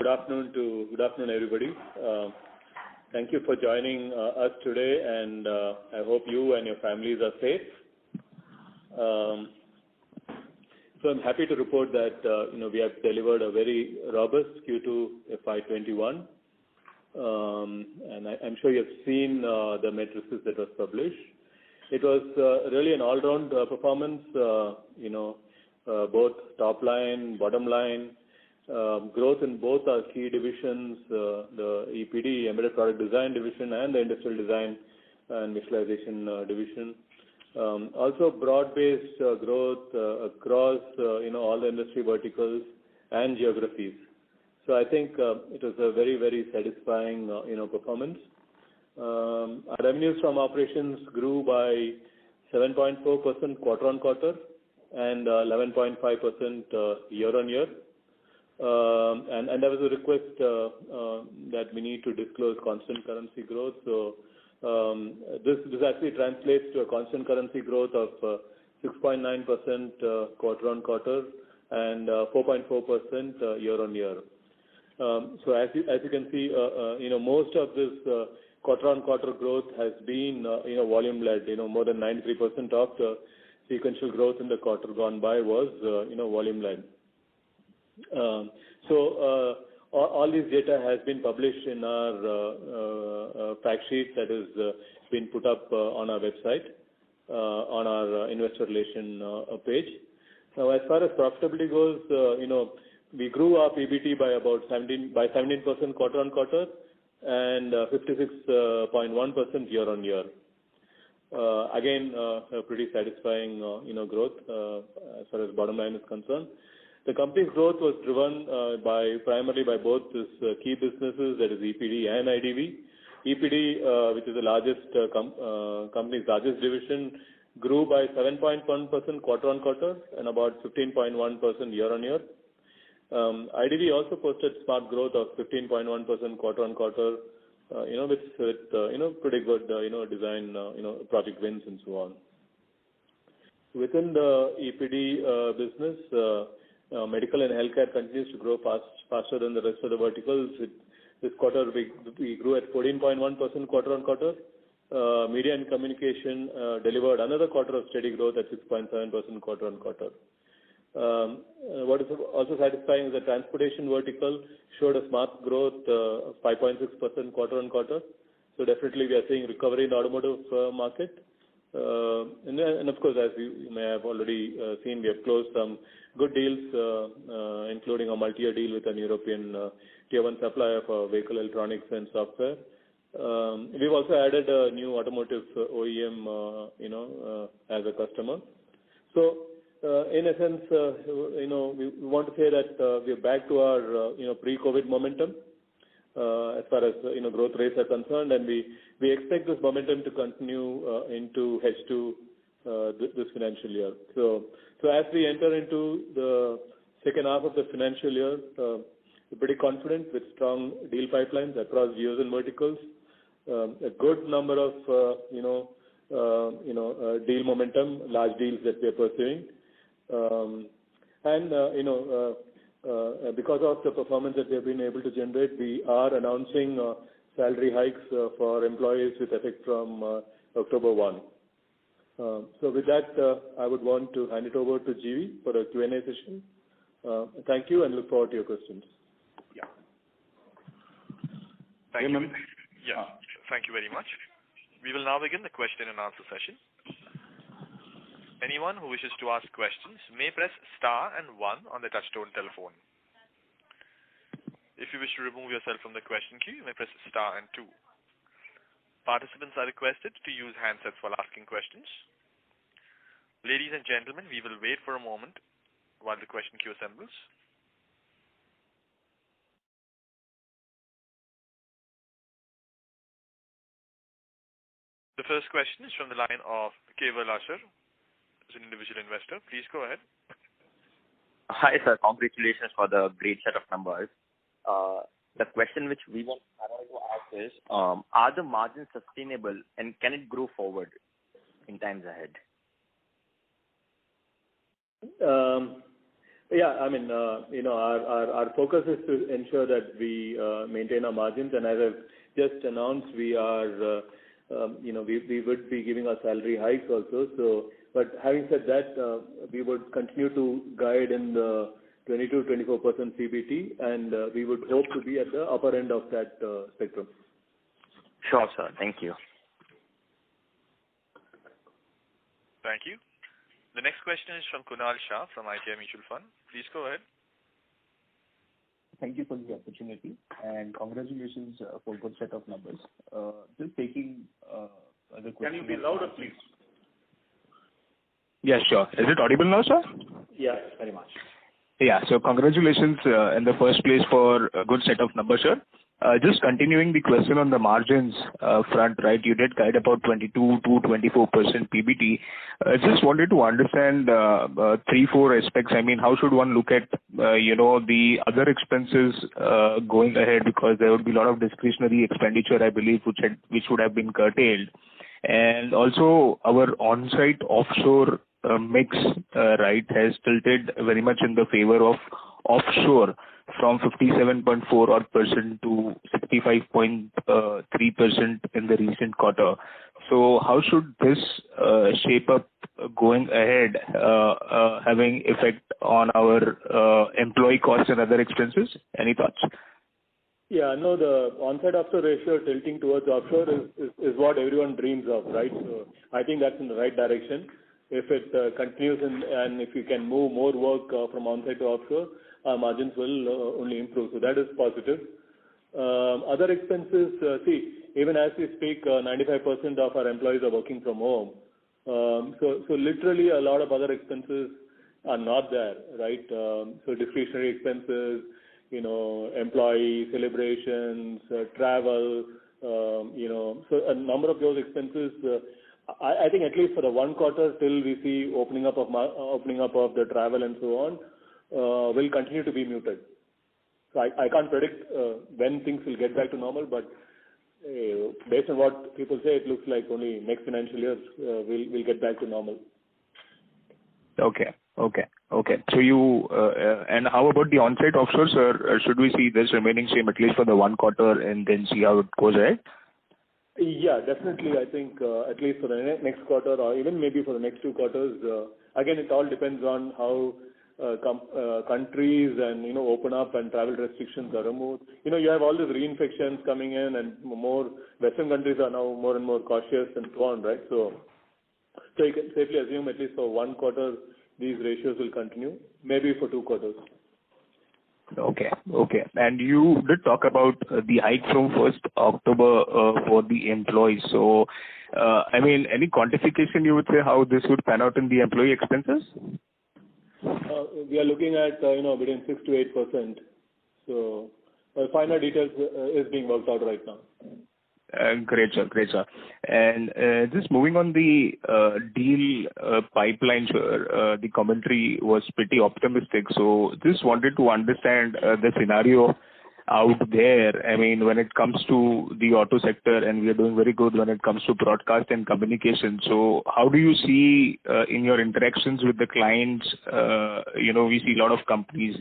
Good afternoon, everybody. Thank you for joining us today, and I hope you and your families are safe. So I'm happy to report that we have delivered a very robust Q2FY21, and I'm sure you have seen the matrices that was published. It was really an all-round performance. Both top line, bottom line, growth in both our key divisions, the EPD, Embedded Product Design division, and the Industrial Design and Visualization division. Also broad-based growth across all the industry verticals and geographies. So I think it was a very, very satisfying performance. Our revenues from operations grew by 7.4% quarter-on-quarter and 11.5% year-on-year. And there was a request that we need to disclose constant currency growth. So this actually translates to a constant currency growth of 6.9% quarter-on-quarter and 4.4% year-on-year. So as you can see, most of this quarter-on-quarter growth has been volume-led. More than 93% of the sequential growth in the quarter gone by was volume-led. So all this data has been published in our fact sheet that has been put up on our website, on our investor relation page. Now, as far as profitability goes, we grew our PBT by about 17% quarter-on-quarter and 56.1% year-on-year. Again, a pretty satisfying growth as far as bottom line is concerned. The company's growth was driven primarily by both its key businesses, that is EPD and IDV. EPD, which is the largest company's largest division, grew by 7.1% quarter-on-quarter and about 15.1% year-on-year. IDV also posted smart growth of 15.1% quarter-on-quarter, with pretty good design project wins and so on. Within the EPD business, medical and healthcare continues to grow faster than the rest of the verticals. This quarter we grew at 14.1% quarter-on-quarter. Media and communication delivered another quarter of steady growth at 6.7% quarter-on-quarter. What is also satisfying is the transportation vertical showed a smart growth of 5.6% quarter-on-quarter. So definitely we are seeing recovery in the automotive market. And of course, as you may have already seen, we have closed some good deals, including a multi-year deal with an European tier 1 supplier for vehicle electronics and software. We've also added a new automotive OEM, as a customer. So, in a sense, we want to say that we are back to our, pre-COVID momentum as far as growth rates are concerned, and we expect this momentum to continue into H2 this financial year. So as we enter into the second half of the financial year, we're pretty confident with strong deal pipelines across geos and verticals, a good number of deal momentum, large deals that we are pursuing. Because of the performance that we have been able to generate, we are announcing salary hikes for employees with effect from October 1. So with that, I would want to hand it over to GV for a Q&A session. Thank you and look forward to your questions. Yeah. Thank you. Yeah. Thank you very much. We will now begin the question and answer session. Anyone who wishes to ask questions may press star and 1 on the touchtone telephone. If you wish to remove yourself from the question queue, you may press star and 2. Participants are requested to use handsets while asking questions. Ladies and gentlemen, we will wait for a moment while the question queue assembles. The first question is from the line of Keval Asher, as an individual investor. Please go ahead. Hi, sir. Congratulations for the great set of numbers. The question which I wanted to ask is, are the margins sustainable and can it grow forward in times ahead? Yeah, I mean, our focus is to ensure that we maintain our margins, and as I've just announced, we are, we would be giving our salary hikes also. So, but having said that, we would continue to guide in the 22-24% PBT, and we would hope to be at the upper end of that spectrum. Sure, sir. Thank you. Thank you. The next question is from Kunal Shah from ITI Mutual Fund. Please go ahead. Thank you for the opportunity and congratulations for good set of numbers. Just taking other question. Can you be louder, please? Yeah, sure. Is it audible now, sir? Yeah, very much. Yeah, so congratulations in the first place for a good set of numbers, sir. Just continuing the question on the margins front, right? You did guide about 22 to 24% PBT. Just wanted to understand 3-4 aspects. I mean, how should one look at the other expenses going ahead, because there would be a lot of discretionary expenditure, I believe, which would have been curtailed, and also our on-site offshore mix, right, has tilted very much in the favor of offshore from 57.4% to 65.3% in the recent quarter. So how should this shape up going ahead, having effect on our employee costs and other expenses? Any thoughts? Yeah, no, the on-site offshore ratio tilting towards offshore is what everyone dreams of, right? So I think that's in the right direction. If it continues and if you can move more work from on-site to offshore, our margins will only improve. So that is positive. Other expenses, even as we speak, 95% of our employees are working from home. So literally a lot of other expenses are not there, right? So discretionary expenses, employee celebrations, travel, so a number of those expenses. I think at least for the one quarter till we see opening up of the travel and so on, will continue to be muted. So I can't predict when things will get back to normal, but based on what people say, it looks like only next financial year we'll get back to normal. Okay. So you and how about the on-site offshore, sir? Should we see this remaining same at least for the one quarter and then see how it goes ahead? Yeah, definitely. I think at least for the next quarter or even maybe for the next 2 quarters. Again, it all depends on how countries and open up and travel restrictions are removed. You have all these reinfections coming in, and more Western countries are now more and more cautious and so on, right? So you can safely assume at least for 1 quarter these ratios will continue, maybe for 2 quarters. Okay. And you did talk about the hike from 1st October for the employees. So, I mean, any quantification you would say how this would pan out in the employee expenses? We are looking at between 6 to 8%. So final details is being worked out right now. Great, sir. And just moving on the deal pipeline, sir, the commentary was pretty optimistic. So just wanted to understand the scenario out there. I mean, when it comes to the auto sector, and we are doing very good when it comes to broadcast and communication. So how do you see in your interactions with the clients? We see a lot of companies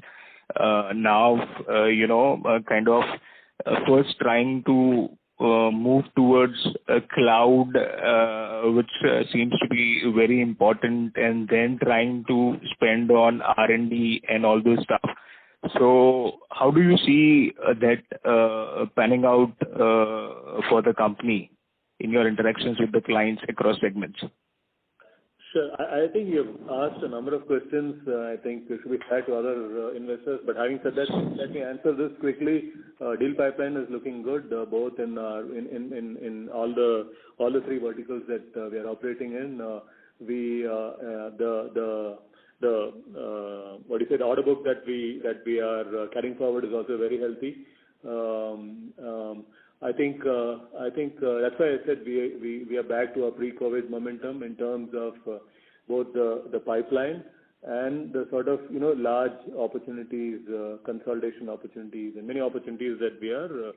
now, kind of first trying to move towards a cloud, which seems to be very important, and then trying to spend on R&D and all those stuff. So how do you see that panning out for the company in your interactions with the clients across segments? Sure. I think you've asked a number of questions. I think it should be fair to other investors. But having said that, let me answer this quickly. Deal pipeline is looking good, both in all the 3 verticals that we are operating in. The order book that we are carrying forward is also very healthy. I think that's why I said we are back to our pre-COVID momentum in terms of both the pipeline and the sort of large opportunities, consolidation opportunities, and many opportunities that they're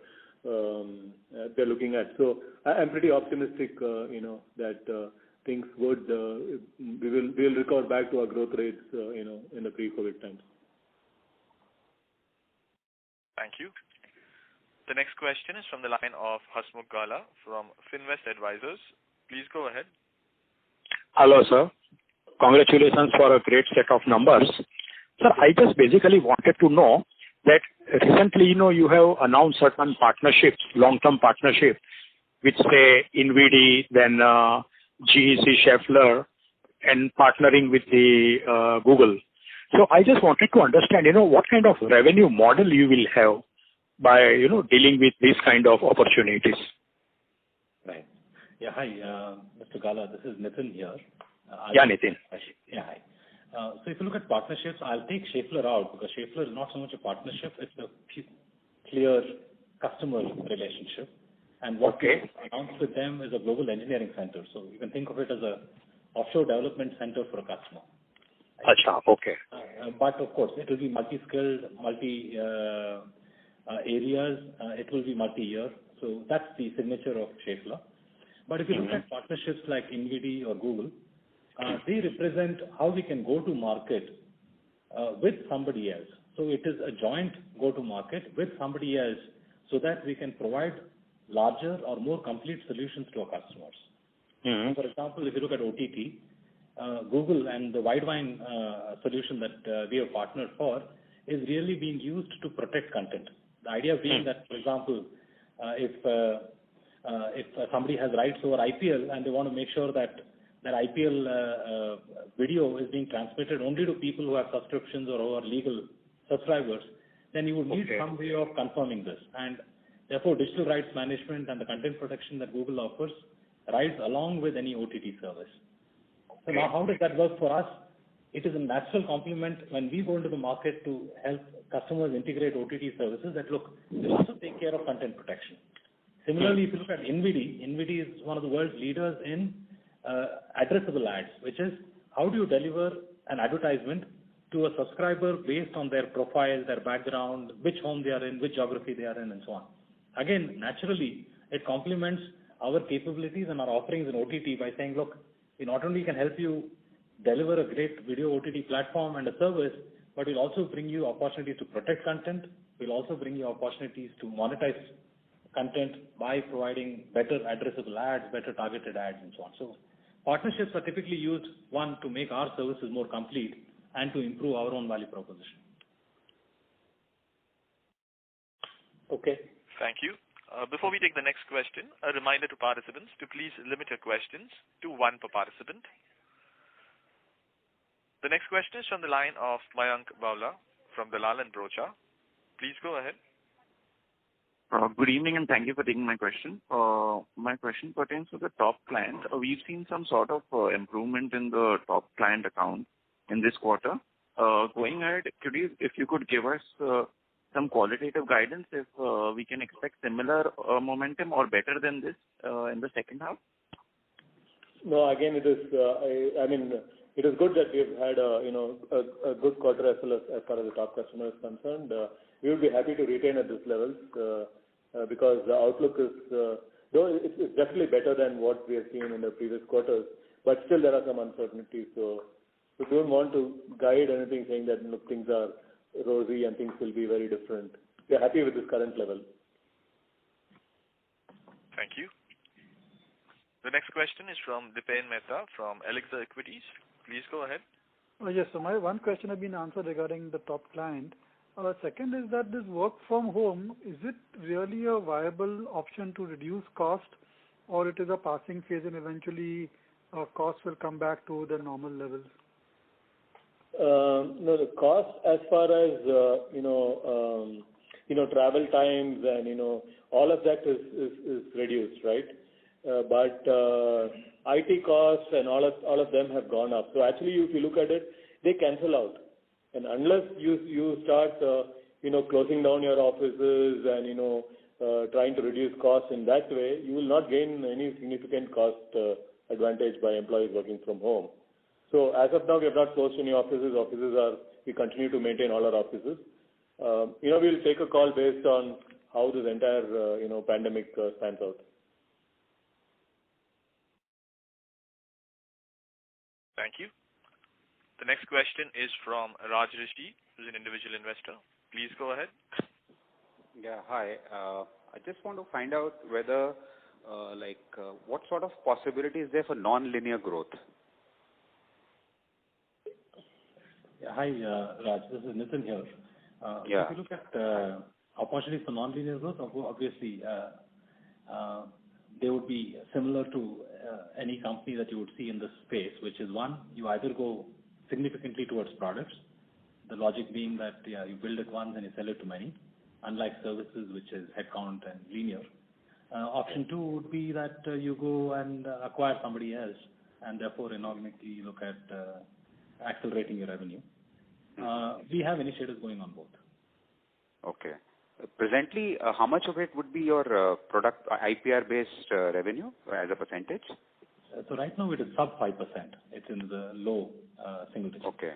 looking at. So I'm pretty optimistic, that things would we will recover back to our growth rates, in the pre-COVID times. Thank you. The next question is from the line of Hasmukh Gala from Finvest Advisors. Please go ahead. Hello, sir. Congratulations for a great set of numbers. Sir, I just basically wanted to know that recently, you have announced certain partnerships, long-term partnerships, with say NVIDIA, then GEC Schaeffler, and partnering with the Google. So I just wanted to understand, what kind of revenue model you will have by, dealing with these kind of opportunities. Right. Yeah, hi, Mr. Gala. This is Nitin here. Nitin. Yeah, hi. So if you look at partnerships, I'll take Schaeffler out because Schaeffler is not so much a partnership, it's a clear customer relationship. And what we announced with them is a global engineering center. So you can think of it as a offshore development center for a customer. Achha, okay. But of course, it will be multi-skilled, areas. It will be multi-year. So that's the signature of Schaeffler. But if you look at partnerships like NVIDIA or Google, they represent how we can go to market with somebody else. So it is a joint go-to-market with somebody else so that we can provide larger or more complete solutions to our customers. For example, if you look at OTT, Google and the Widevine solution that we have partnered for is really being used to protect content. The idea being that, for example, if somebody has rights over IPL and they want to make sure that IPL video is being transmitted only to people who have subscriptions or who are legal subscribers, then you would need some way of confirming this. And therefore, digital rights management and the content protection that Google offers rides along with any OTT service. So now how does that work for us? It is a natural complement when we go into the market to help customers integrate OTT services that will also take care of content protection. Similarly, if you look at NVIDIA is one of the world's leaders in addressable ads, which is how do you deliver an advertisement to a subscriber based on their profile, their background, which home they are in, which geography they are in, and so on. Again, naturally, it complements our capabilities and our offerings in OTT by saying, look, we not only can help you deliver a great video OTT platform and a service, but we'll also bring you opportunities to protect content. We'll also bring you opportunities to monetize content by providing better addressable ads, better targeted ads, and so on. So partnerships are typically used, one, to make our services more complete and to improve our own value proposition. Okay. Thank you. Before we take the next question, a reminder to participants to please limit your questions to one per participant. The next question is from the line of Mayank Bawla from Dalal & Broacha. Please go ahead. Good evening and thank you for taking my question. My question pertains to the top client. We've seen some sort of improvement in the top client account in this quarter. Going ahead, if you could give us some qualitative guidance if we can expect similar momentum or better than this in the second half? No, again, it is. It is good that we've had a good quarter as far as the top customer is concerned. We will be happy to retain at this level because the outlook is though it's definitely better than what we have seen in the previous quarters, but still there are some uncertainties. So we don't want to guide anything saying that things are rosy and things will be very different. We are happy with this current level. Thank you. The next question is from Dipen Mehta from Elixir Equities. Please go ahead. Yes, so my one question has been answered regarding the top client. Second is that this work from home, is it really a viable option to reduce cost or it is a passing phase and eventually costs will come back to the normal levels? No, the cost as far as travel times and all of that is reduced, right? But IT costs and all of them have gone up. So actually, if you look at it, they cancel out. And unless you start closing down your offices and trying to reduce costs in that way, you will not gain any significant cost advantage by employees working from home. So as of now, we have not closed any offices. We continue to maintain all our offices. We'll take a call based on how this entire pandemic stands out. Thank you. The next question is from Raj Rishi, who's an individual investor. Please go ahead. Yeah, hi. I just want to find out whether, what sort of possibility is there for non-linear growth? Yeah, hi, Raj. This is Nitin here. Yeah. If you look at opportunities for non-linear growth, obviously they would be similar to any company that you would see in this space, which is one, you either go significantly towards products, the logic being that you build it once and you sell it to many, unlike services, which is headcount and linear. Option two would be that you go and acquire somebody else and therefore inorganically look at accelerating your revenue. We have initiatives going on both. Okay. Presently, how much of it would be your product IPR-based revenue as a percentage? So right now it is sub 5%. It's in the low single digits. Okay.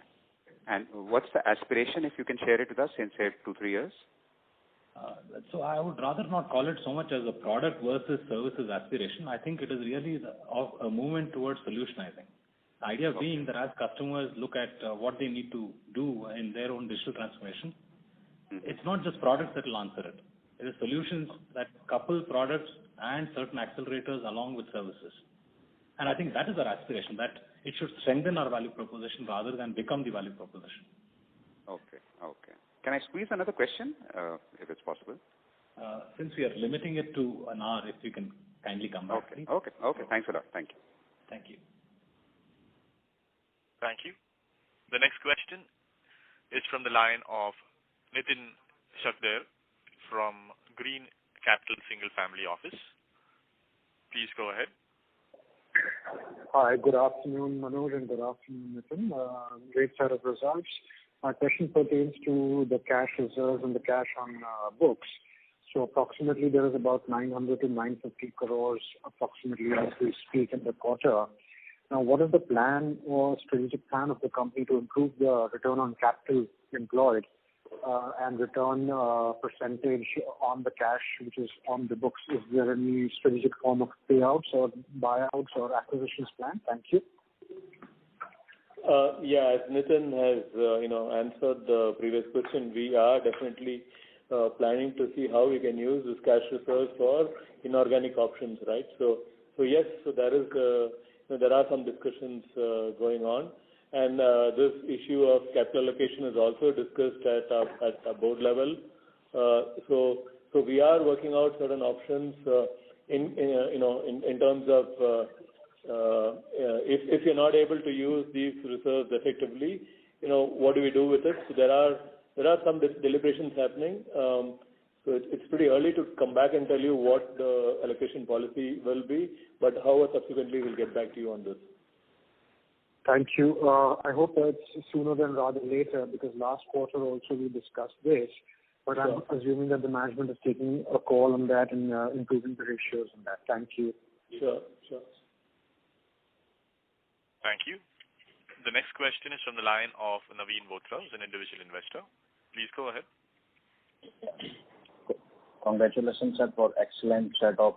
And what's the aspiration, if you can share it with us, in say 2-3 years? So I would rather not call it so much as a product versus services aspiration. I think it is really a movement towards solutionizing. The idea being that as customers look at what they need to do in their own digital transformation, it's not just products that will answer it. It is solutions that couple products and certain accelerators along with services. And I think that is our aspiration, that it should strengthen our value proposition rather than become the value proposition. Okay. Can I squeeze another question, if it's possible? Since we are limiting it to an hour, if you can kindly come back. Okay. Thanks a lot. Thank you. Thank you. Thank you. The next question is from the line of Nitin Shakdher from Green Capital Single Family Office. Please go ahead. Hi, good afternoon, Manoj, and good afternoon, Nitin. Great set of results. My question pertains to the cash reserves and the cash on books. So approximately there is about 900 to 950 crores approximately as we speak in the quarter. Now, what is the plan or strategic plan of the company to improve the return on capital employed and return percentage on the cash which is on the books? Is there any strategic form of payouts or buyouts or acquisitions plan? Thank you. As Nitin has answered the previous question, we are definitely planning to see how we can use this cash reserves for inorganic options, right? So yes, there are some discussions going on. And this issue of capital allocation is also discussed at a board level. So we are working out certain options in terms of if you're not able to use these reserves effectively, what do we do with it? So there are some deliberations happening. So it's pretty early to come back and tell you what the allocation policy will be, but however subsequently we'll get back to you on this. Thank you. I hope it's sooner than rather later, because last quarter also we discussed this, but sure. I'm assuming that the management is taking a call on that and improving the ratios on that. Thank you. Sure. Thank you. The next question is from the line of Naveen Bothra, who's an individual investor. Please go ahead. Congratulations, sir, for excellent set of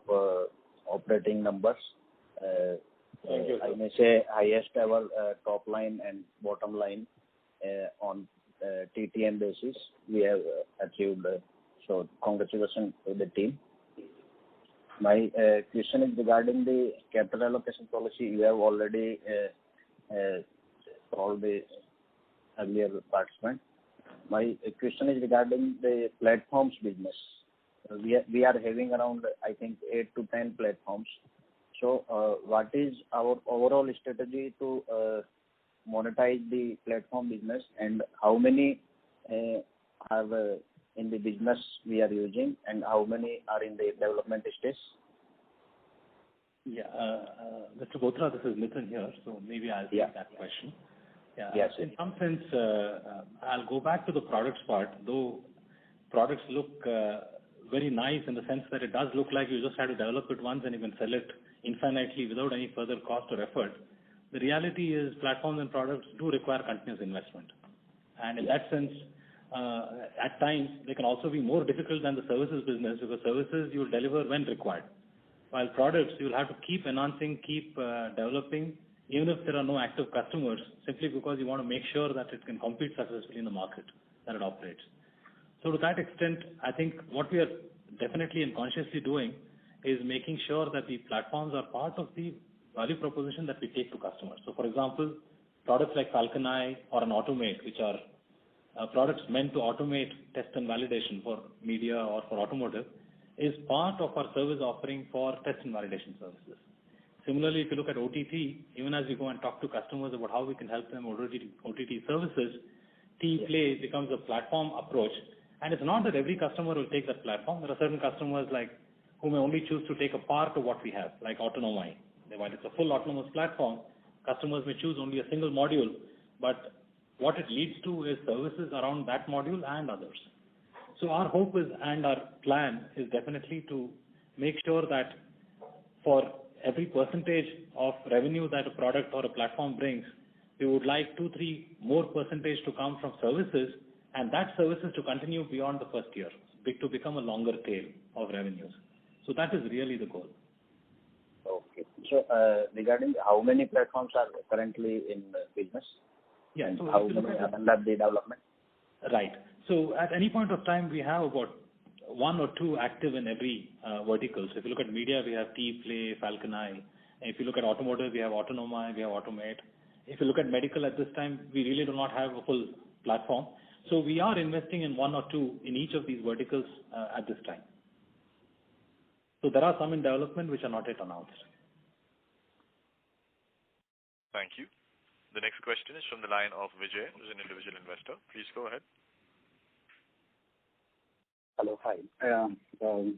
operating numbers. Thank you, sir. I may say highest ever top line and bottom line on TTM basis we have achieved. So congratulations to the team. My question is regarding the capital allocation policy. You have already told the earlier participant. My question is regarding the platforms business. We are having around, I think, 8 to 10 platforms. So what is our overall strategy to monetize the platform business, and how many are in the business we are using, and how many are in the development stage? Mr. Bothra, this is Nitin here, so maybe I'll take that question. Yes. In some sense, I'll go back to the products part, though products look very nice in the sense that it does look like you just had to develop it once and you can sell it infinitely without any further cost or effort. The reality is platforms and products do require continuous investment. And in that sense, at times, they can also be more difficult than the services business, because services you will deliver when required. While products, you will have to keep enhancing, keep developing, even if there are no active customers, simply because you want to make sure that it can compete successfully in the market that it operates. So to that extent, I think what we are definitely and consciously doing is making sure that the platforms are part of the value proposition that we take to customers. So for example, products like Falcon Eye or an Automate, which are products meant to automate test and validation for media or for automotive, is part of our service offering for test and validation services. Similarly, if you look at OTT, even as we go and talk to customers about how we can help them with OTT services, T-Play becomes a platform approach. And it's not that every customer will take that platform. There are certain customers who may only choose to take a part of what we have, like Autonomy. While it's a full autonomous platform, customers may choose only a single module, but what it leads to is services around that module and others. So our hope is, and our plan is definitely to make sure that for every percentage of revenue that a product or a platform brings, we would like 2-3 more percentage to come from services, and that services to continue beyond the first year, to become a longer tail of revenues. So that is really the goal. Okay. So regarding how many platforms are currently in business? Yeah. And so how many are under the development? Right. So at any point of time, we have about 1 or 2 active in every vertical. So if you look at media, we have T-Play, Falcon Eye. If you look at automotive, we have Autonomy, we have Automate. If you look at medical at this time, we really do not have a full platform. So we are investing in 1 or 2 in each of these verticals at this time. So there are some in development which are not yet announced. Thank you. The next question is from the line of Vijay, who's an individual investor. Please go ahead. Hello, hi.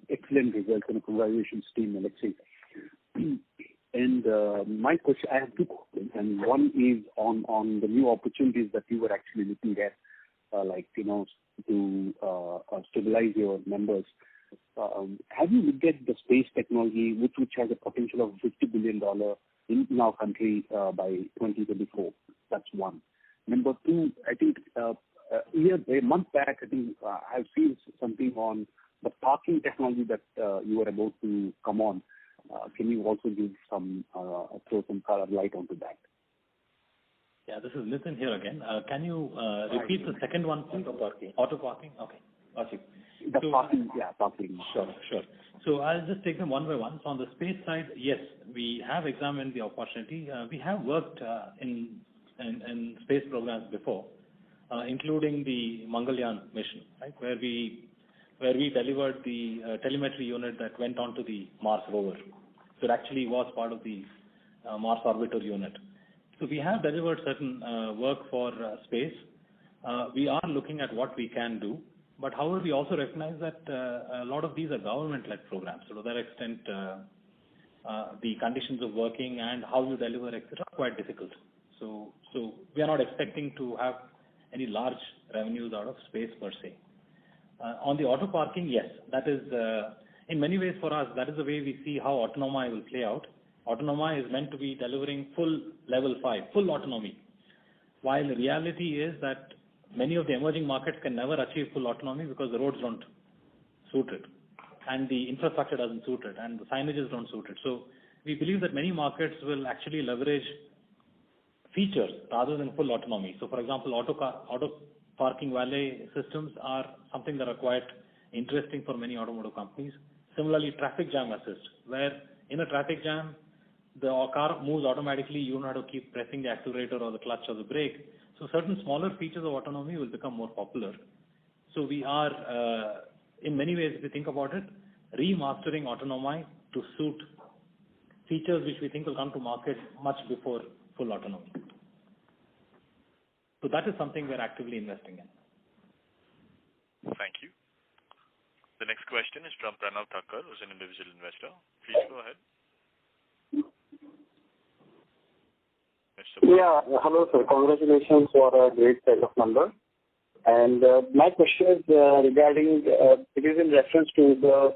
Excellent results and congratulations, team Elxsi. And my question, I have 2 questions, and one is on the new opportunities that you were actually looking at, to stabilize your numbers. Have you looked at the space technology, which has a potential of $50 billion in our country by 2024? That's one. Number 2, I think a month back, I think I've seen something on the parking technology that you were about to come on. Can you also give throw some color light onto that? Yeah, this is Nitin here again. Can you repeat the second one, please? Auto parking? Okay. Awesome. Parking. Sure. So I'll just take them one by one. So on the space side, yes, we have examined the opportunity. We have worked in space programs before, including the Mangalyaan mission, right, where we delivered the telemetry unit that went onto the Mars rover. So it actually was part of the Mars orbiter unit. So we have delivered certain work for space. We are looking at what we can do. But however, we also recognize that a lot of these are government-led programs. So to that extent, the conditions of working and how you deliver, etc., are quite difficult. So we are not expecting to have any large revenues out of space per se. On the auto parking, yes, that is in many ways for us, that is the way we see how Autonomy will play out. Autonomy is meant to be delivering full level 5, full autonomy, while the reality is that many of the emerging markets can never achieve full autonomy because the roads don't suit it, and the infrastructure doesn't suit it, and the signages don't suit it. So we believe that many markets will actually leverage features rather than full autonomy. So for example, auto parking valet systems are something that are quite interesting for many automotive companies. Similarly, traffic jam assist, where in a traffic jam, the car moves automatically, you don't have to keep pressing the accelerator or the clutch or the brake. So certain smaller features of autonomy will become more popular. So we are, in many ways, if you think about it, remastering Autonomy to suit features which we think will come to market much before full autonomy. So that is something we're actively investing in. Thank you. The next question is from Pranav Thakkar, who's an individual investor. Please go ahead. Yeah, hello sir. Congratulations for a great set of numbers. And my question is regarding, it is in reference to the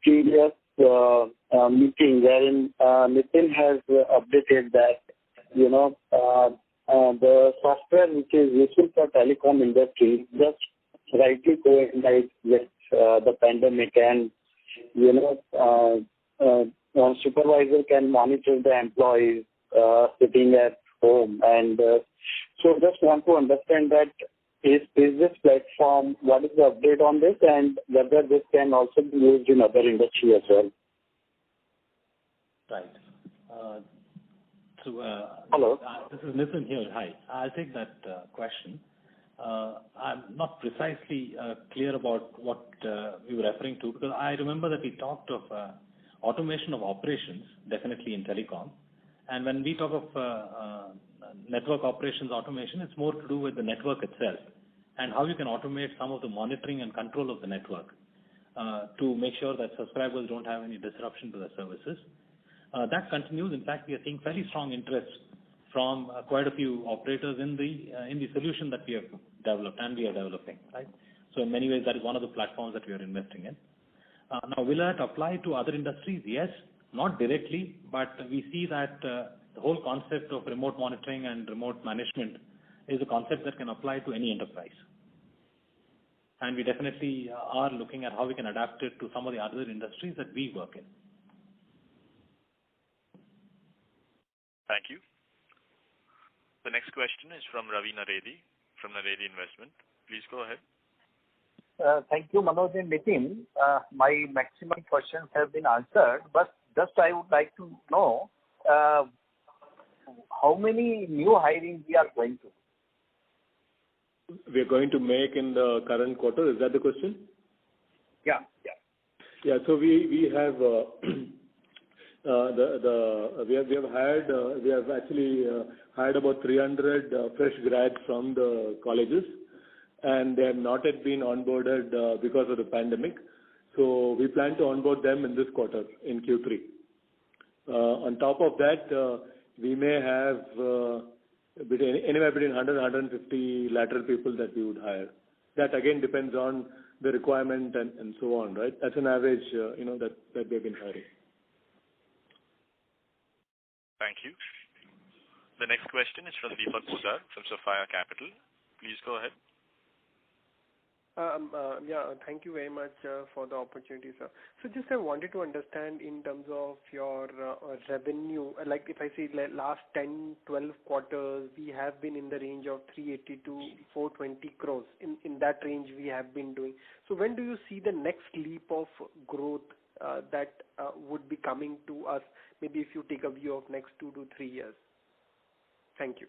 previous meeting wherein Nitin has updated that, the software which is useful for telecom industry just rightly coincides with the pandemic, and, supervisor can monitor the employees sitting at home. And so just want to understand that is this platform, what is the update on this, and whether this can also be used in other industry as well? Right. Hello. This is Nitin here. Hi. I'll take that question. I'm not precisely clear about what we were referring to, because I remember that we talked of automation of operations, definitely in telecom. And when we talk of network operations automation, it's more to do with the network itself and how you can automate some of the monitoring and control of the network to make sure that subscribers don't have any disruption to the services. That continues. In fact, we are seeing fairly strong interest from quite a few operators in the solution that we have developed and we are developing. Right. So in many ways, that is one of the platforms that we are investing in. Now, will that apply to other industries? Yes, not directly, but we see that the whole concept of remote monitoring and remote management is a concept that can apply to any enterprise. And we definitely are looking at how we can adapt it to some of the other industries that we work in. Thank you. The next question is from Ravi Naredi from Naredi Investment. Please go ahead. Thank you, Manoj and Nitin. My maximum questions have been answered, but just I would like to know how many new hirings we are going to? We are going to make in the current quarter. Is that the question? Yeah. Yeah. So we have we have actually hired about 300 fresh grads from the colleges, and they have not yet been onboarded because of the pandemic. So we plan to onboard them in this quarter, in Q3. On top of that, we may have anywhere between 100 and 150 lateral people that we would hire. That again depends on the requirement and so on, right? That's an average, that we've been hiring. Thank you. The next question is from Deepak Poddar from Sapphire Capital. Please go ahead. Thank you very much for the opportunity, sir. So just I wanted to understand in terms of your revenue, like if I see last 10, 12 quarters, we have been in the range of 380 to 420 crores. In that range we have been doing. So when do you see the next leap of growth that would be coming to us, maybe if you take a view of next 2 to 3 years? Thank you.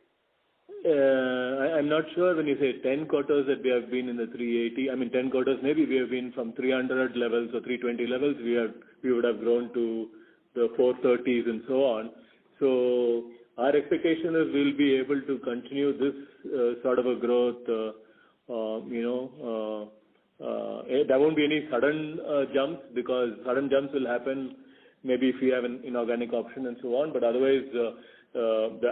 I'm not sure when you say 10 quarters that we have been in the 380. I mean, 10 quarters, maybe we have been from 300 levels or 320 levels. We would have grown to the 430s and so on. So our expectation is we'll be able to continue this sort of a growth. There won't be any sudden jumps, because sudden jumps will happen maybe if we have an inorganic option and so on. But otherwise, the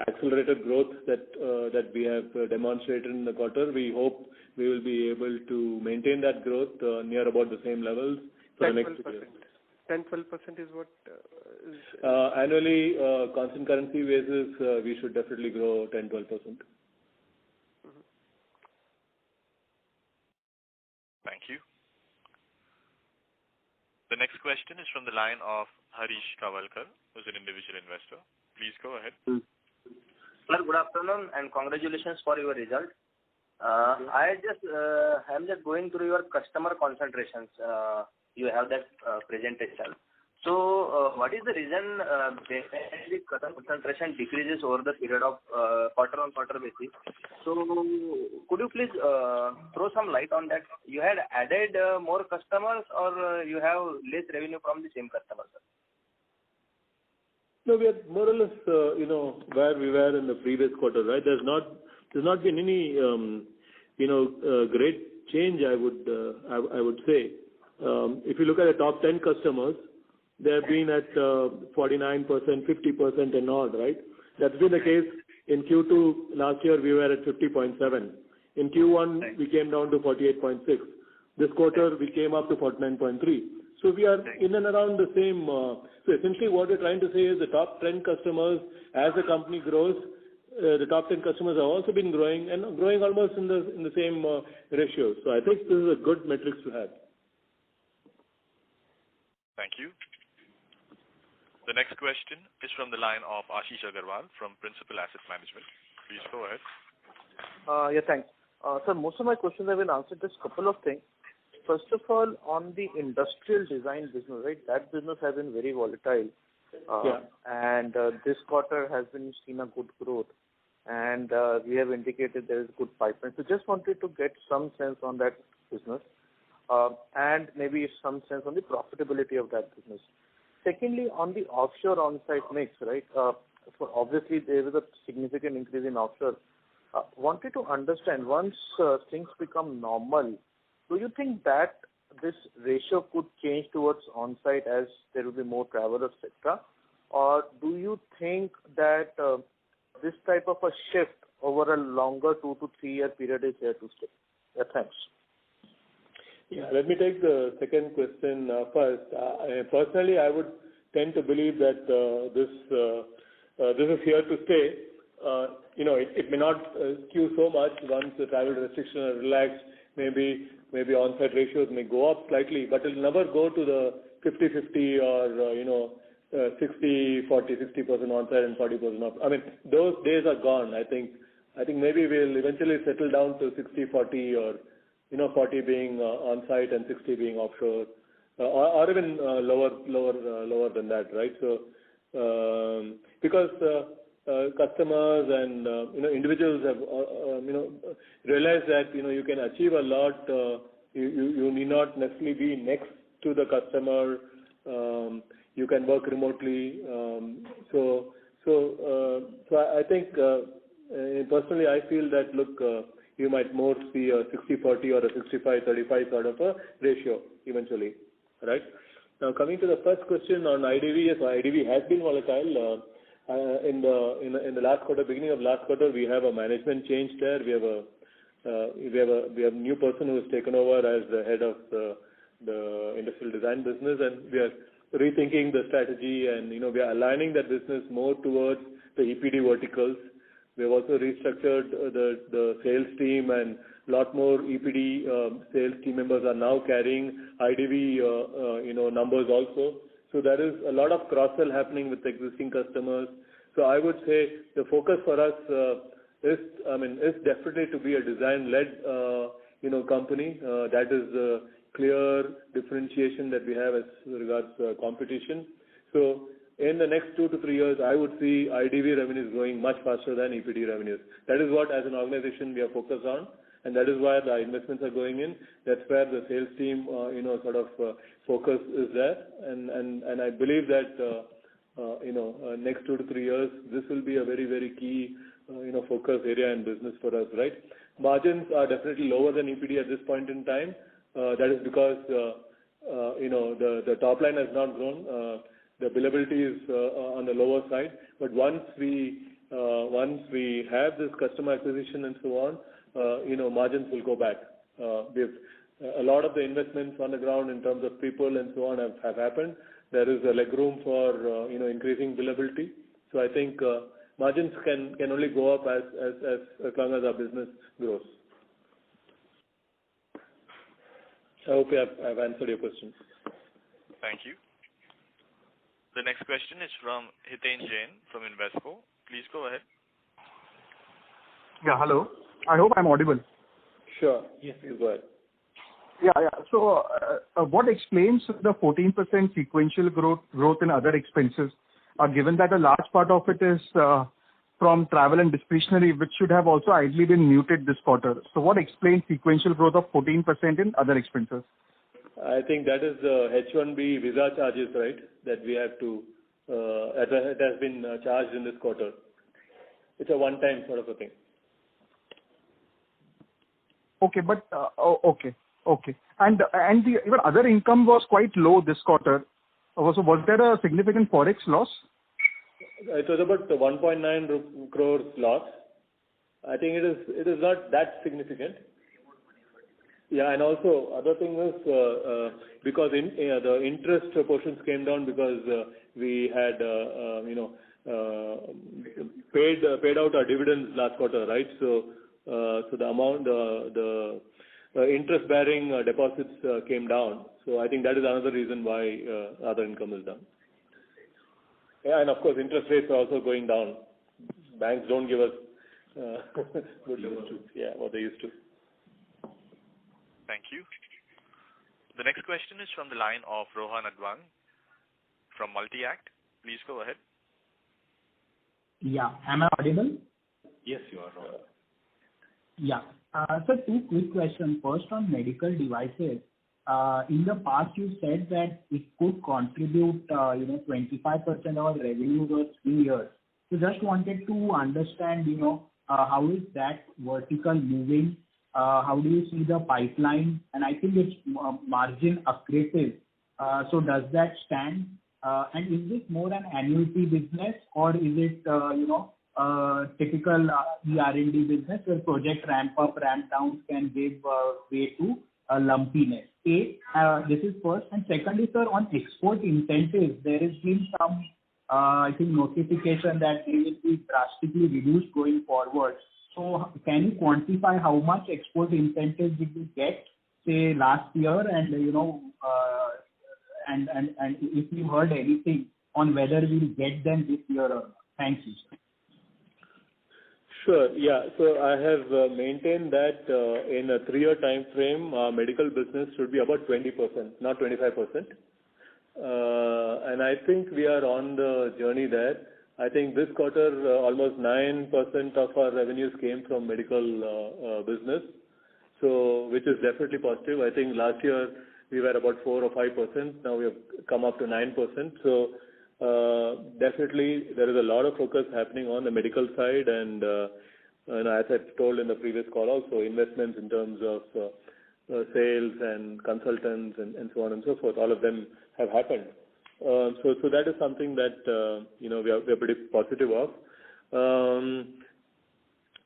accelerated growth that we have demonstrated in the quarter, we hope we will be able to maintain that growth near about the same levels for the next 2 years. 10-12% is what? Annually, constant currency basis, we should definitely grow 10-12%. Thank you. The next question is from the line of Harish Kawalkar, who's an individual investor. Please go ahead. Sir, good afternoon and congratulations for your result. I'm just going through your customer concentrations. You have that presentation. So, what is the reason the customer concentration decreases over the period of quarter-on-quarter basis? So, could you please throw some light on that? You had added more customers, or you have less revenue from the same customers? No, we are more or less, where we were in the previous quarter, right? There's not been any, great change. I would say, if you look at the top 10 customers, they have been at 49%, 50% and odd, right? That's been the case in Q2 last year. We were at 50.7. In Q1 we came down to 48.6. This quarter we came up to 49.3. So we are in and around the same. So essentially what we're trying to say is the top 10 customers, as the company grows, the top 10 customers have also been growing and growing almost in the same ratio. So I think this is a good metrics to have. Thank you. The next question is from the line of Ashish Agarwal from Principal Asset Management. Please go ahead. Yeah, thanks. Sir, most of my questions have been answered. Just a couple of things. First of all, on the industrial design business, right? That business has been very volatile. And this quarter has been seen a good growth. And we have indicated there is good pipeline. So just wanted to get some sense on that business and maybe some sense on the profitability of that business. Secondly, on the offshore on-site mix, right? So obviously there is a significant increase in offshore. Wanted to understand, once things become normal, do you think that this ratio could change towards on-site as there will be more travel, etc.? Or do you think that this type of a shift over a longer 2 to 3 year period is here to stay? Yeah, thanks. Yeah, let me take the second question first. Personally, I would tend to believe that this is here to stay. It may not skew so much once the travel restrictions are relaxed. Maybe on-site ratios may go up slightly, but it will never go to the 50-50 or 60-40, 60% on-site and 40% off. I mean, those days are gone. I think maybe we'll eventually settle down to 60-40 or 40 being on-site and 60 being offshore, or even lower than that, right? So because customers and individuals have realized that you can achieve a lot. You need not necessarily be next to the customer. You can work remotely. So I think personally I feel that you might more see a 60-40 or a 65-35 sort of a ratio eventually, right? Now coming to the first question on IDV, yes, IDV has been volatile. In the last quarter, beginning of last quarter, we have a management change there. We have a new person who has taken over as the head of the industrial design business, and we are rethinking the strategy, and we are aligning that business more towards the EPD verticals. We have also restructured the sales team, and a lot more EPD sales team members are now carrying IDV numbers also. So there is a lot of cross-sell happening with existing customers. So I would say the focus for us is definitely to be a design-led company. That is the clear differentiation that we have as regards competition. So in the next 2 to 3 years, I would see IDV revenues growing much faster than EPD revenues. That is what, as an organization, we are focused on, and that is why the investments are going in. That's where the sales team, focus is there, and I believe that next 2 to 3 years, this will be a very, very key focus area in business for us, right? Margins are definitely lower than EPD at this point in time. That is because the top line has not grown. The billability is on the lower side. But once we have this customer acquisition and so on, margins will go back. A lot of the investments on the ground in terms of people and so on have happened. There is a leg room for increasing billability. So I think margins can only go up as long as our business grows. I hope I've answered your question. Thank you. The next question is from Hiten Jain from Invesco. Please go ahead. Yeah, hello. I hope I'm audible. Sure. Yes, please go ahead. Yeah. So, what explains the 14% sequential growth in other expenses, given that a large part of it is from travel and discretionary, which should have also ideally been muted this quarter? So, what explains sequential growth of 14% in other expenses? I think that is the H-1B visa charges, right? That we have to, it has been charged in this quarter. It's a one-time sort of a thing. Okay, but okay. And the even other income was quite low this quarter. Also, was there a significant forex loss? It was about 1.9 crores loss. I think it is not that significant. Yeah, and also other thing is because the interest portions came down because we had paid out our dividends last quarter, right? So the amount the interest bearing deposits came down. So I think that is another reason why other income is down. Yeah, and of course interest rates are also going down. Banks don't give us good interest. Yeah, what they used to. Thank you. The next question is from the line of Rohan Advani from Multi-Act. Please go ahead. Yeah. Am I audible? Yes, you are, Rohan. Yeah. So two quick questions. First, on medical devices. In the past, you said that it could contribute, 25% of our revenue over 3 years. So just wanted to understand, how is that vertical moving? How do you see the pipeline? And I think it's margin accretive. So does that stand? And is this more an annuity business, or is it, typical R&D business where project ramp up, ramp down can give way to lumpiness? This is first. And secondly, sir, on export incentives, there has been some, notification that they will be drastically reduced going forward. So can you quantify how much export incentives did we get, say, last year, and and if you heard anything on whether we'll get them this year or not? Thank you, sir. Sure. Yeah. So I have maintained that in a 3-year time frame, medical business should be about 20%, not 25%. And I think we are on the journey there. I think this quarter, almost 9% of our revenues came from medical business, so which is definitely positive. I think last year we were about 4 or 5%. Now we have come up to 9%. So definitely there is a lot of focus happening on the medical side, and as I told in the previous call also, investments in terms of sales and consultants and so on and so forth, all of them have happened. So that is something that we are pretty positive of.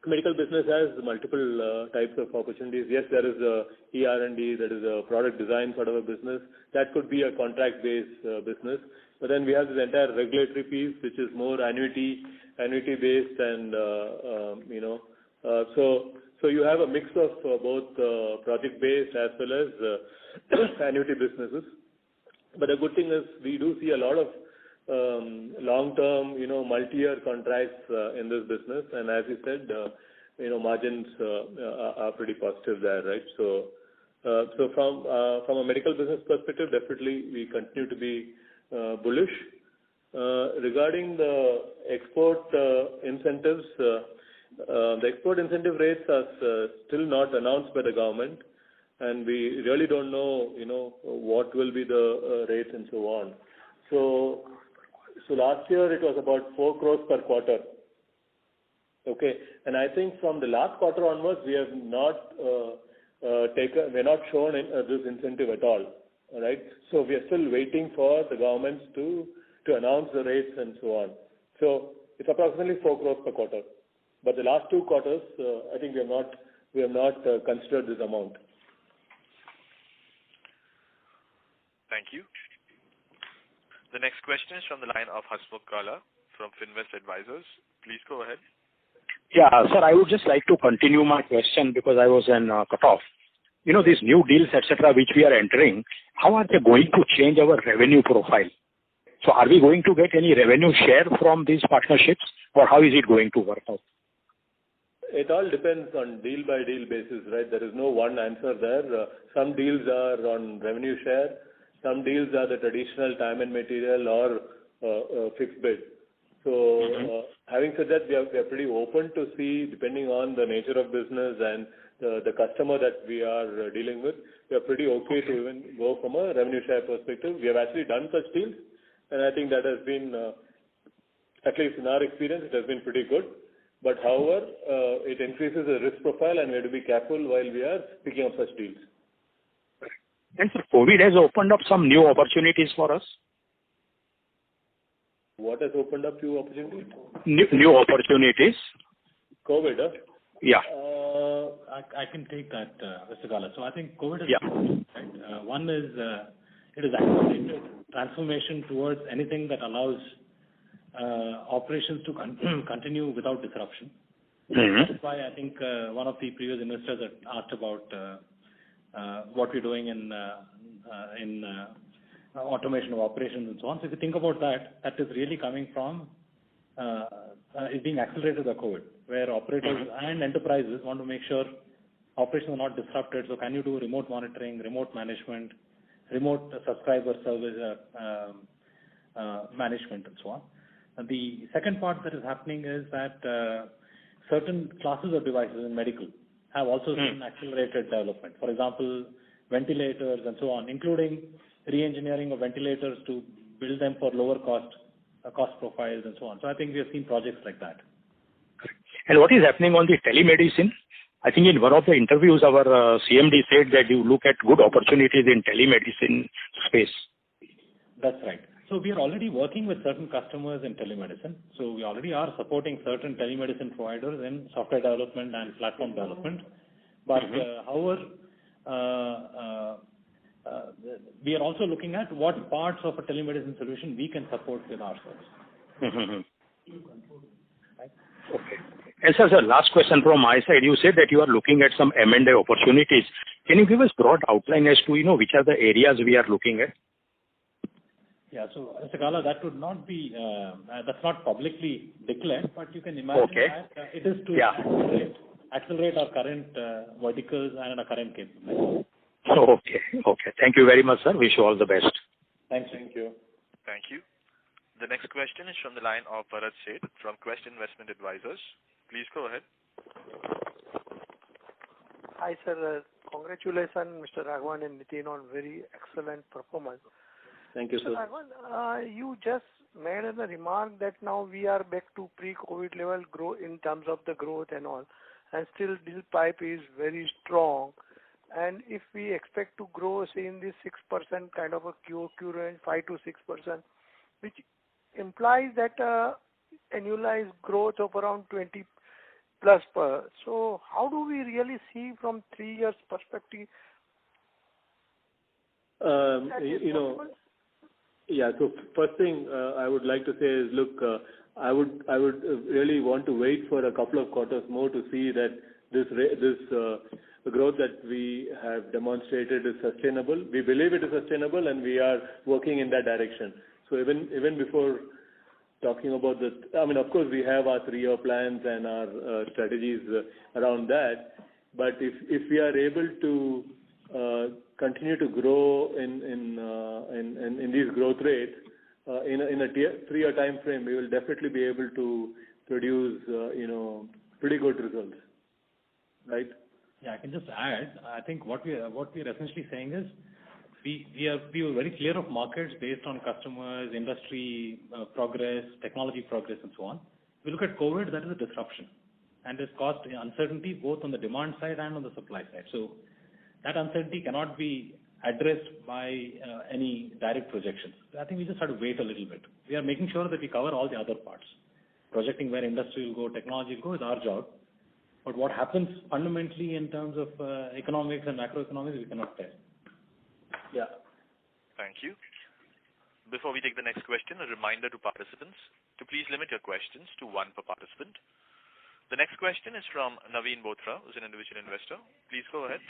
Medical business has multiple types of opportunities. Yes, there is a ER&D, that is a product design sort of a business. That could be a contract-based business. But then we have this entire regulatory piece, which is more annuity-based, and so you have a mix of both project-based as well as annuity businesses. But the good thing is we do see a lot of long-term, multi-year contracts in this business, and as you said, margins are pretty positive there, right? So from a medical business perspective, definitely we continue to be bullish. Regarding the export incentives, the export incentive rates are still not announced by the government, and we really don't know, what will be the rates and so on. So last year it was about 4 crores per quarter. Okay, and I think from the last quarter onwards we have not we're not shown this incentive at all. All right, so we are still waiting for the governments to announce the rates and so on. So it's approximately 4 crores per quarter. But the last 2 quarters, I think we have not considered this amount. Thank you. The next question is from the line of Hasmukh Kala from Finvest Advisors. Please go ahead. Yeah, sir, I would just like to continue my question because I was in cutoff. These new deals, etc., which we are entering, how are they going to change our revenue profile? So are we going to get any revenue share from these partnerships, or how is it going to work out? It all depends on deal-by-deal basis, right? There is no one answer there. Some deals are on revenue share. Some deals are the traditional time and material or fixed bid. So having said that, we are pretty open to see, depending on the nature of business and the customer that we are dealing with, we are pretty okay to even go from a revenue share perspective. We have actually done such deals, and I think that has been, at least in our experience, it has been pretty good. But however, it increases the risk profile, and we have to be careful while we are picking up such deals. And sir, COVID has opened up some new opportunities for us. What has opened up new opportunities? New opportunities. COVID, huh? Yeah. I can take that, Mr. Kala. So I think COVID is right. One is it is accelerated transformation towards anything that allows operations to continue without disruption. That's why I think one of the previous investors had asked about what we're doing in automation of operations and so on. So if you think about that, that is really coming from is being accelerated by COVID, where operators and enterprises want to make sure operations are not disrupted. So can you do remote monitoring, remote management, remote subscriber service management, and so on. And the second part that is happening is that certain classes of devices in medical have also seen accelerated development. For example, ventilators and so on, including re-engineering of ventilators to build them for lower cost profiles and so on. So I think we have seen projects like that. And what is happening on the telemedicine? I think in one of the interviews, our CMD said that you look at good opportunities in telemedicine space. That's right. So we are already working with certain customers in telemedicine. So we already are supporting certain telemedicine providers in software development and platform development. But however, we are also looking at what parts of a telemedicine solution we can support with our service. Okay. And sir, last question from my side. You said that you are looking at some M&A opportunities. Can you give us broad outline as to which are the areas we are looking at? Yeah, so Mr. Gala, that would not be, that's not publicly declared, but you can imagine that it is to accelerate our current verticals and our current capabilities. Okay. Thank you very much, sir. Wish you all the best. Thank you. Thank you. The next question is from the line of Bharat Sheth from Quest Investment Advisors. Please go ahead. Hi, sir. Congratulations, Mr. Raghavan and Nitin, on very excellent performance. Thank you, sir. Raghavan, you just made a remark that now we are back to pre-COVID level growth in terms of the growth and all, and still deal pipe is very strong. And if we expect to grow, say, in this 6% kind of a QOQ range, 5 to 6%, which implies that annualized growth of around 20 plus per. So how do we really see from 3 years perspective? Yeah, so first thing I would like to say is, look, I would really want to wait for a couple of quarters more to see that this growth that we have demonstrated is sustainable. We believe it is sustainable, and we are working in that direction. So even before talking about this, I mean, of course, we have our 3-year plans and our strategies around that. But if we are able to continue to grow in these growth rates in a 3-year time frame, we will definitely be able to produce pretty good results, right? Yeah, I can just add. I think what we are essentially saying is we were very clear of markets based on customers, industry progress, technology progress, and so on. We look at COVID, that is a disruption, and it's caused uncertainty both on the demand side and on the supply side. So that uncertainty cannot be addressed by any direct projections. I think we just have to wait a little bit. We are making sure that we cover all the other parts. Projecting where industry will go, technology will go is our job. But what happens fundamentally in terms of economics and macroeconomics, we cannot tell. Yeah. Thank you. Before we take the next question, a reminder to participants to please limit your questions to one per participant. The next question is from Naveen Bothra, who's an individual investor. Please go ahead.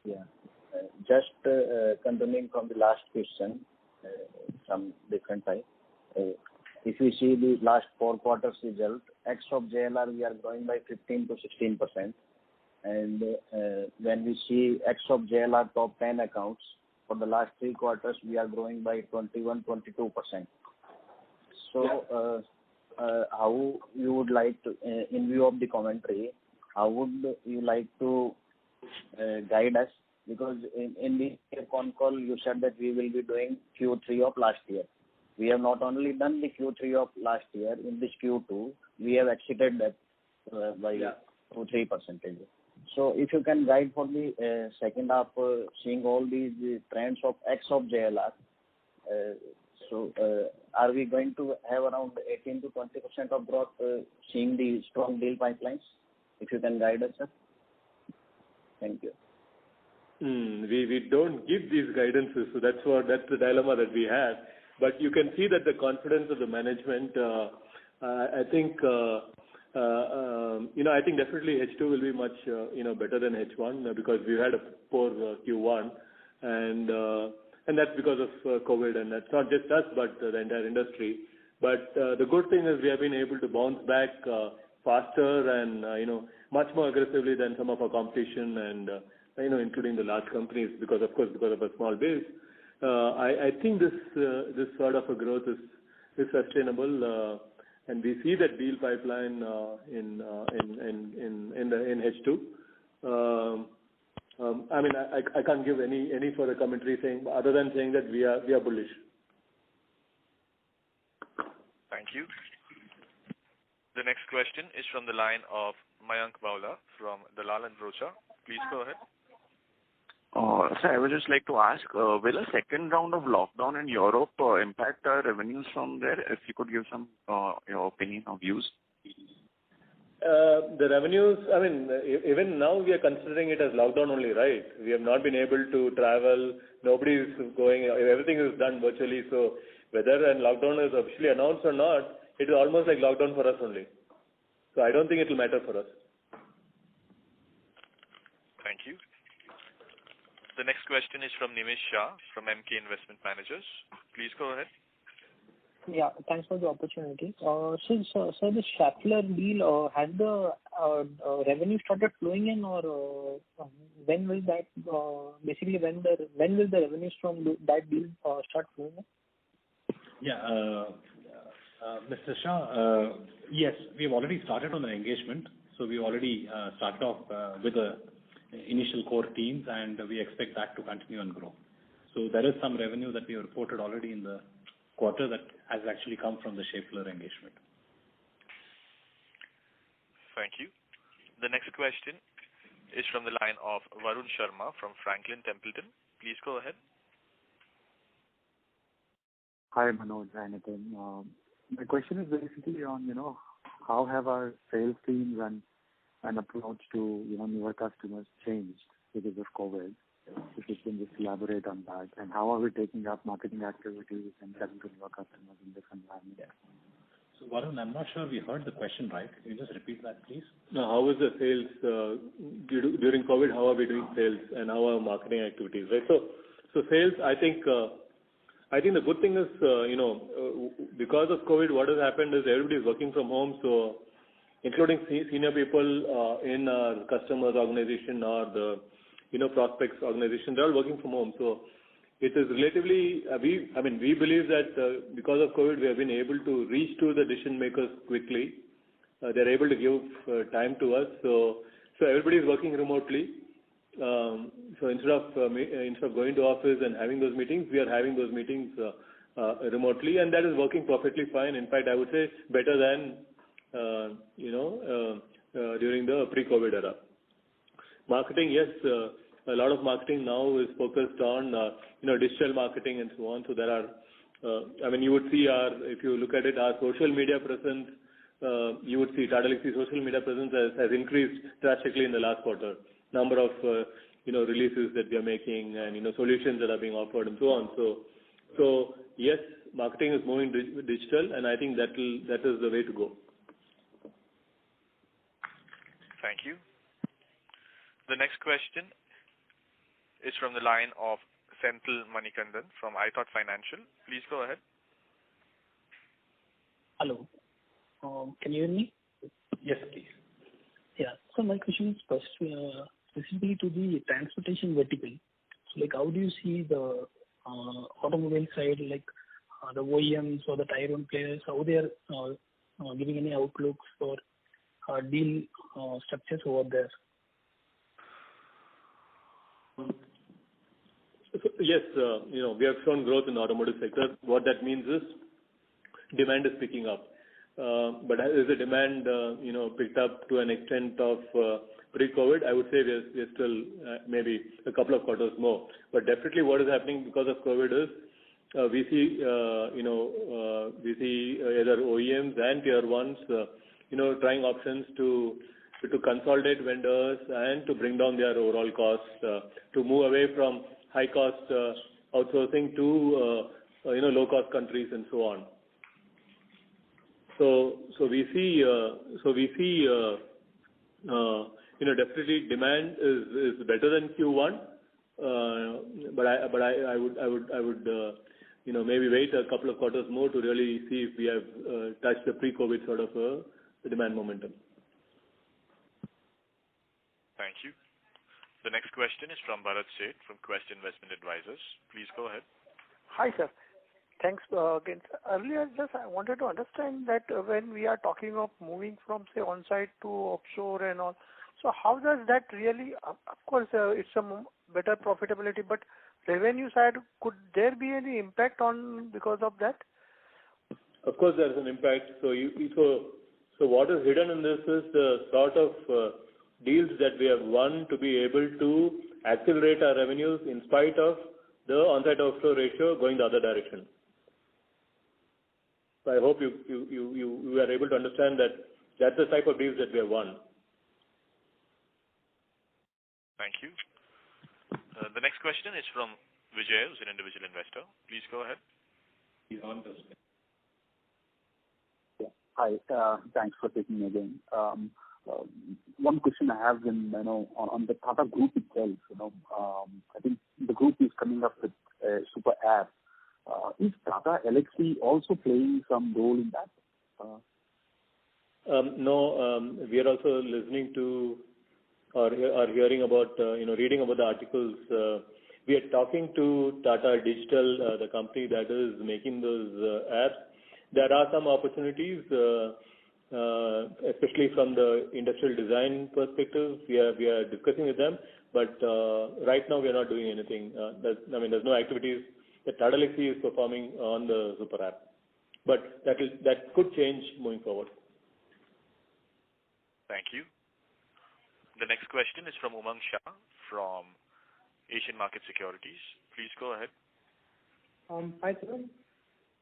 Yeah. Just continuing from the last question, some different type. If you see the last 4 quarters result, X of JLR, we are growing by 15 to 16%. And when we see X of JLR top 10 accounts, for the last 3 quarters, we are growing by 21, 22%. So how you would like to, in view of the commentary, how would you like to guide us? Because in the con call, you said that we will be doing Q3 of last year. We have not only done the Q3 of last year, in this Q2, we have exceeded that by 2-3%. So if you can guide for the second half, seeing all these trends of X of JLR, so are we going to have around 18 to 20% of growth, seeing the strong deal pipelines? If you can guide us, sir. Thank you. We don't give these guidances, so that's the dilemma that we have. But you can see that the confidence of the management. I think definitely H2 will be much better than H1 because we had a poor Q1, and that's because of COVID, and that's not just us but the entire industry. But the good thing is we have been able to bounce back faster, and much more aggressively than some of our competition and, including the large companies because of a small base. I think this sort of a growth is sustainable, and we see that deal pipeline in H2. I can't give any further commentary other than saying that we are bullish. Thank you. The next question is from the line of Mayank Bawla from Dalal & Broacha. Please go ahead. Sir, I would just like to ask, will a second round of lockdown in Europe impact our revenues from there? If you could give some your opinion or views. The revenues, even now we are considering it as lockdown only, right? We have not been able to travel. Nobody is going. Everything is done virtually. So whether a lockdown is officially announced or not, it is almost like lockdown for us only. So I don't think it will matter for us. Thank you. The next question is from Nimish Shah from MK Investment Managers. Please go ahead. Yeah, thanks for the opportunity. So the Schaeffler deal, has the revenue started flowing in, or when will that when will the revenues from that deal start flowing in? Yeah, Mr. Shah, yes, we've already started on the engagement. So we already started off with the initial core teams, and we expect that to continue and grow. So there is some revenue that we have reported already in the quarter that has actually come from the Schaeffler engagement. Thank you. The next question is from the line of Varun Sharma from Franklin Templeton. Please go ahead. Hi, Manoj and Nitin. My question is basically on, how have our sales teams and approach to, newer customers changed because of COVID? If you can just elaborate on that. And how are we taking up marketing activities and selling to newer customers in this environment? Yeah. So, Varun, I'm not sure we heard the question right. Can you just repeat that, please? No, how is the sales during COVID? How are we doing sales and how are marketing activities? Right. So sales. I think the good thing is, because of COVID, what has happened is everybody is working from home. So, including senior people in our customers' organization or the prospects organization, they're all working from home. So it is relatively, we believe that because of COVID, we have been able to reach to the decision makers quickly. They're able to give time to us. So everybody is working remotely. So instead of going to office and having those meetings, we are having those meetings remotely, and that is working perfectly fine. In fact, I would say better than during the pre-COVID era. Marketing, yes, a lot of marketing now is focused on digital marketing and so on. So there are, you would see if you look at it, our social media presence. You would see Tata Elxsi social media presence has increased drastically in the last quarter. Number of releases that we are making and solutions that are being offered and so on. So yes, marketing is moving digital, and I think that is the way to go. Thank you. The next question is from the line of Senthil Manikandan from iThought Financial. Please go ahead. Hello. Can you hear me? Yes, please. Yeah. So my question is first specifically to the transportation vertical. So how do you see the automobile side, the OEMs or the Tier 1 players, how they are giving any outlooks for deal structures over there? Yes, we have shown growth in the automotive sector. What that means is demand is picking up. But is the demand, picked up to an extent of pre-COVID? I would say we are still maybe a couple of quarters more. But definitely, what is happening because of COVID is we see either OEMs and Tier 1s, trying options to consolidate vendors and to bring down their overall costs, to move away from high cost outsourcing to low cost countries and so on. So we see definitely demand is better than Q1, but I would maybe wait a couple of quarters more to really see if we have touched the pre-COVID sort of demand momentum. Thank you. The next question is from Bharat Sheth from Quest Investment Advisors. Please go ahead. Hi, sir. Thanks again. Earlier, just I wanted to understand that when we are talking of moving from, say, on-site to offshore and all, so how does that really, of course, it's a better profitability, but revenue side, could there be any impact on because of that? Of course, there is an impact. So what is hidden in this is the sort of deals that we have won to be able to accelerate our revenues in spite of the on-site offshore ratio going the other direction. So I hope you are able to understand that that's the type of deals that we have won. Thank you. The next question is from Vijay, who's an individual investor. Please go ahead. Yeah. Hi. Thanks for taking me again. One question I have on the Tata Group itself. I think the group is coming up with a super app. Is Tata Elxsi also playing some role in that? No, we are also listening to or hearing about, reading about the articles. We are talking to Tata Digital, the company that is making those apps. There are some opportunities, especially from the industrial design perspective. We are discussing with them, but right now we are not doing anything. There's no activities that Tata Elxsi is performing on the super app. But that could change moving forward. Thank you. The next question is from Umang Shah from Asian Market Securities. Please go ahead. Hi, sir.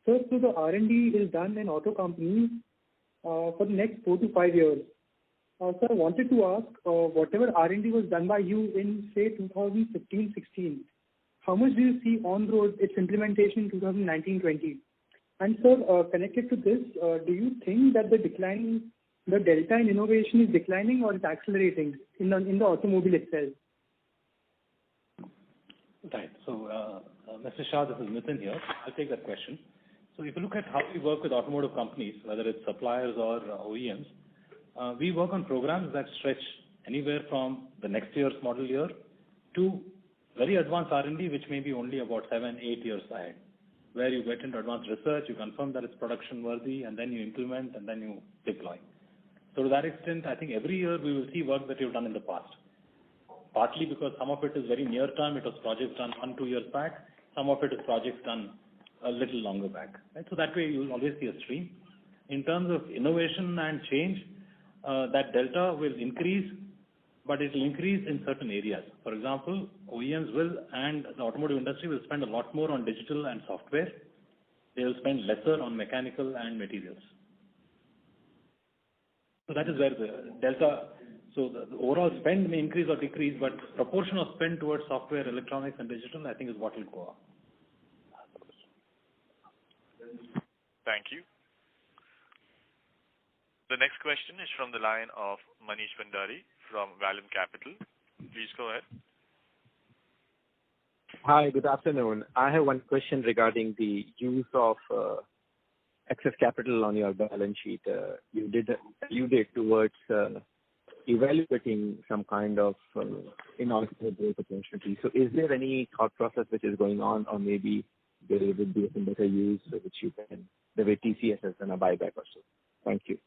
Sir, so the R&D is done in auto companies for the next 4 to 5 years. Sir, I wanted to ask, whatever R&D was done by you in, say, 2015-16, how much do you see on the road its implementation in 2019-20? And sir, connected to this, do you think that the delta in innovation is declining or is accelerating in the automobile itself? Right. So, Mr. Shah, this is Nitin here. I'll take that question. So if you look at how we work with automotive companies, whether it's suppliers or OEMs, we work on programs that stretch anywhere from the next year's model year to very advanced R&D, which may be only about 7-8 years ahead, where you get into advanced research, you confirm that it's production worthy, and then you implement and then you deploy. So to that extent, I think every year we will see work that you've done in the past. Partly because some of it is very near term, it was projects done 1-2 years back. Some of it is projects done a little longer back. Right? So that way you will always see a stream. In terms of innovation and change, that delta will increase, but it will increase in certain areas. For example, OEMs will and the automotive industry will spend a lot more on digital and software. They will spend lesser on mechanical and materials. So that is where the delta, so the overall spend may increase or decrease, but proportion of spend towards software, electronics and digital, I think is what will go up. Thank you. The next question is from the line of Manish Bhandari from Vallum Capital. Please go ahead. Hi, good afternoon. I have one question regarding the use of excess capital on your balance sheet. You did allude towards evaluating some kind of inorganic growth opportunity. So is there any thought process which is going on, or maybe there would be some better use which you can, the way TCS has done a buyback or so? Thank you.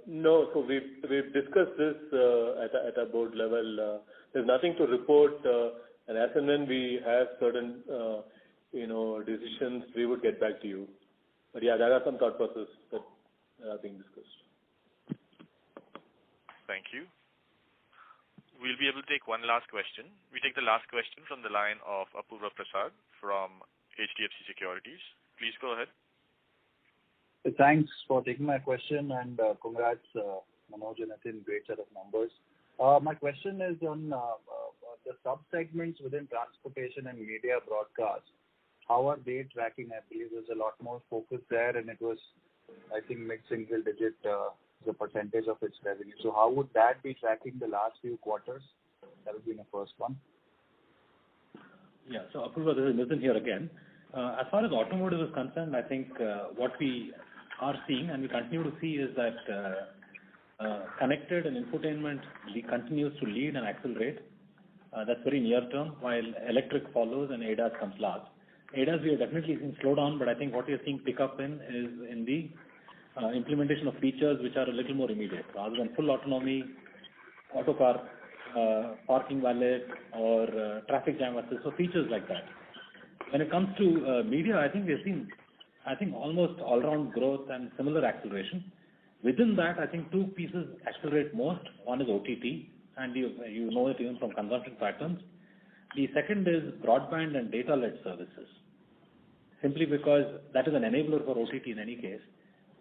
No, so we've discussed this at a board level. There's nothing to report, and as and when we have certain decisions, we would get back to you. But yeah, there are some thought processes that are being discussed. Thank you. We'll be able to take one last question. We take the last question from the line of Apurva Prasad from HDFC Securities. Please go ahead. Thanks for taking my question, and congrats, Manoj and Nitin, great set of numbers. My question is on the sub-segments within transportation and media broadcast. How are they tracking? I believe there's a lot more focus there, and it was, I think, mid-single digit the percentage of its revenue. So how would that be tracking the last few quarters? That would be my first one. Yeah, so Apurva, this is Nitin here again. As far as automotive is concerned, I think what we are seeing and we continue to see is that connected and infotainment continues to lead and accelerate. That's very near term, while electric follows and ADAS comes last. ADAS we have definitely seen slow down, but I think what we are seeing pick up in is in the implementation of features which are a little more immediate. Rather than full autonomy, auto car, parking valet, or traffic jam assist, so features like that. When it comes to media, I think we have seen almost all-round growth and similar acceleration. Within that, I think two pieces accelerate most. One is OTT, and you know it even from consumption patterns. The second is broadband and data-led services, simply because that is an enabler for OTT in any case.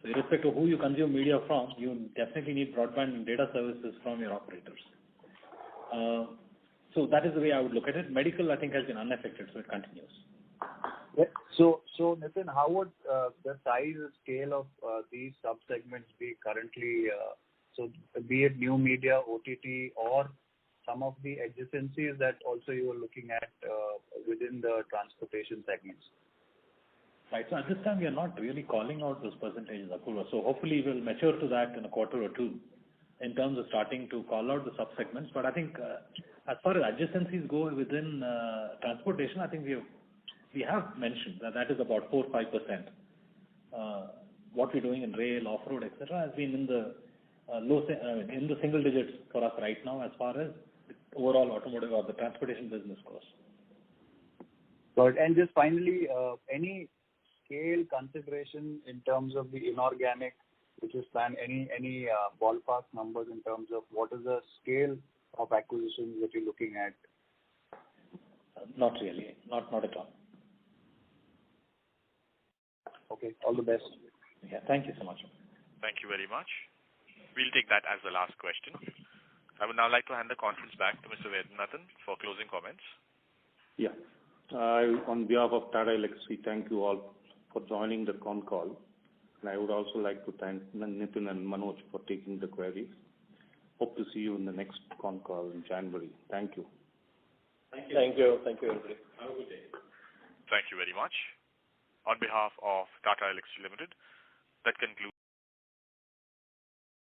So irrespective of who you consume media from, you definitely need broadband and data services from your operators. So that is the way I would look at it. Medical, I think, has been unaffected, so it continues. Yeah. So Nitin, how would the size and scale of these sub-segments be currently, so be it new media, OTT, or some of the adjacencies that also you were looking at within the transportation segments? Right. So at this time, we are not really calling out those percentages, Apurva. So hopefully we'll mature to that in a quarter or two in terms of starting to call out the sub-segments. But I think as far as adjacencies go within transportation, I think we have mentioned that is about 4-5%. What we're doing in rail, off-road, etc., has been in the in the single digits for us right now as far as overall automotive or the transportation business goes. Good. And just finally, any scale consideration in terms of the inorganic, which is planned, any ballpark numbers in terms of what is the scale of acquisitions that you're looking at? Not really. Not at all. Okay. All the best. Yeah. Thank you so much. Thank you very much. We'll take that as the last question. I would now like to hand the conference back to Mr. Vaidyanathan for closing comments. Yeah. On behalf of Tata Elxsi, thank you all for joining the con call. And I would also like to thank Nitin and Manoj for taking the queries. Hope to see you in the next con call in January. Thank you. Thank you. Thank you, everybody. Have a good day. Thank you very much. On behalf of Tata Elxsi Limited, that concludes